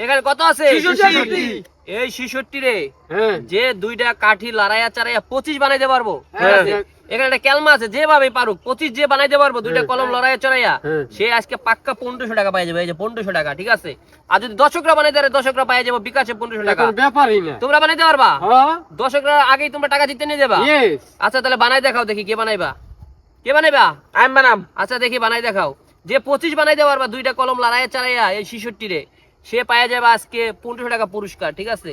এখানে কত আছে? 66 এই 66 রে হ্যাঁ যে দুইটা কাঠি লড়াইয়া চারাইয়া 25 বানাইতে পারবো। হ্যাঁ। এখানে একটা ক্যালমা আছে, যেভাবে পারুক 25 যে বানাইতে পারবো দুইটা কলম লড়াইয়া চড়াইয়া, হ্যাঁ। সে আজকে পাক্কা 1500 টাকা পাই যাবে। এই যে 1500 টাকা, ঠিক আছে। আর যদি দর্শকরা বানাইতে পারে, দর্শকরা পাই যাবো বিকাশে 1500 টাকা। এখন ব্যাপারই না। তোমরা বানাইতে পারবা? হ্যাঁ দর্শকরা আগেই তোমরা টাকা জিতে নিয়ে যাবা। ইয়েস আচ্ছা তাহলে বানাই দেখাও দেখি, কে বানাইবা? কে বানাইবা? আমি বানাম। আচ্ছা দেখি বানাই দেখাও। যে 25 বানাইতে পারবা দুইটা কলম লড়াইয়া চালাইয়া এই 66 রে, সে পাওয়া যাবে আজকে 1500 টাকা পুরস্কার, ঠিক আছে।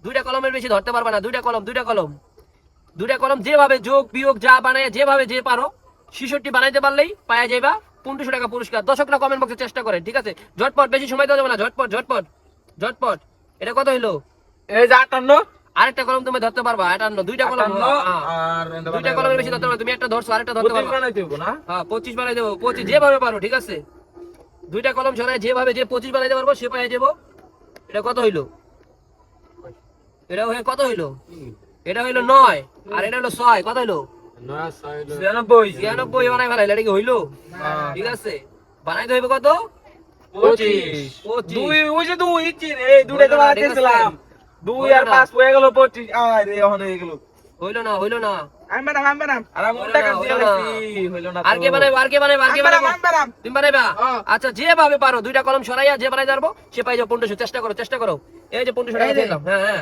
দুইটা কলমের বেশি ধরতে পারবা না, দুইটা কলম যেভাবে যোগ বিয়োগ যা বানায়, যেভাবে যে পারো 66 বানাইতে পারলেই পাওয়া যাবে 1500 টাকা পুরস্কার। দর্শকরা কমেন্ট বক্সে চেষ্টা করেন, ঠিক আছে। ঝটপট, বেশি সময় দেওয়া যাবে না, ঝটপট। এটা কত হইলো? এই যে 58 আরেকটা কলম তুমি ধরতে পারবা, 58 দুইটা কলম। 58 হ্যাঁ। আর দুইটা কলমের বেশি ধরতে পারবা, তুমি একটা ধরছো আরেকটা ধরতে 25 পারবা। বানাইতে হবে না? হ্যাঁ 25 বানাই দেবো, 25 যেভাবে পারো, ঠিক আছে। দুইটা কলম ছড়ায় যেভাবে যে 25 বানাইতে পারবো সে পাই যাবো। এটা কত হইলো? এটা কত হইলো? এটা হইলো 9 আর এটা হইলো 6, কত হইলো? 96 96 বানাই ফেলাইলে, এটা কি হইলো? ঠিক আছে, বানাইতে হইবে কত? 25 25। দুই ওই যে দুই ইঞ্চি এই দুটো তো বানাইতেছিলাম 2 আর 5 হয়ে গেল 25 আরে এখন হয়ে গেল হইলো না আমি বানাম আর আমি টাকা দিয়ে লাইছি হইলো না আর কে বানাইবো? তুমি বানাইবা? হ্যাঁ। আচ্ছা যেভাবে পারো দুইটা কলম সরাইয়া যে বানাই পারবো সে পাই যাবো 1500। চেষ্টা করো। এই যে 1500 টাকা দিলাম। হ্যাঁ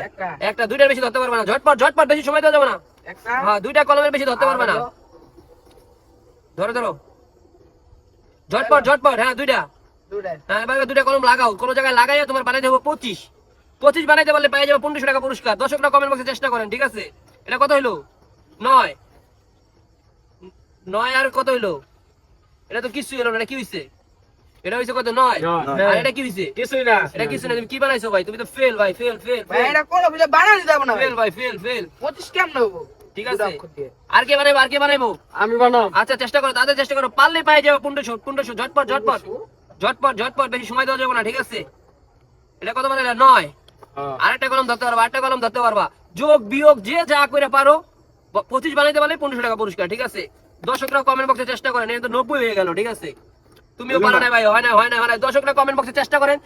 একটা দুইটার বেশি ধরতে পারবে না। ঝটপট, বেশি সময় দেওয়া যাবে না। একটা হ্যাঁ দুইটা কলমের বেশি ধরতে পারবে না। ধরো ঝটপট। হ্যাঁ দুইটা। হ্যাঁ এবার দুইটা কলম লাগাও, কোন জায়গায় লাগাইয়া তোমার বানাই দেবো 25 বানাইতে পারলে পাই যাবে 1500 টাকা পুরস্কার। দর্শকরা কমেন্ট বক্সে চেষ্টা করেন, ঠিক আছে। এটা কত হইলো? 9 আর কত হইলো? এটা তো কিছু হলো না, এটা কি হইছে? এটা হইছে কত? 9 আর এটা কি হইছে? কিছুই না এটা কিছু না। তুমি কি বানাইছো ভাই? তুমি তো ফেল ভাই, ফেল। ভাই এটা কোন বুঝে বানানো যাবে না ভাই। ফেল ভাই, ফেল। 25 কেমন হবো? ঠিক আছে, আর কে বানাইবো? আমি বানাম। আচ্ছা চেষ্টা করো, পারলে পাই যাবে 1500। ঝটপট, বেশি সময় দেওয়া যাবে না, ঠিক আছে। এটা কত বানাইলা? 9। আরেকটা কলম ধরতে পারবা, যোগ বিয়োগ যে যা করে পারো 25 বানাইতে পারলে 1500 টাকা পুরস্কার, ঠিক আছে। দর্শকরা কমেন্ট বক্সে চেষ্টা করেন। এটা তো 90 হয়ে গেল, ঠিক আছে। তুমিও পারো না ভাই, হয় না। দর্শকরা কমেন্ট বক্সে চেষ্টা করেন।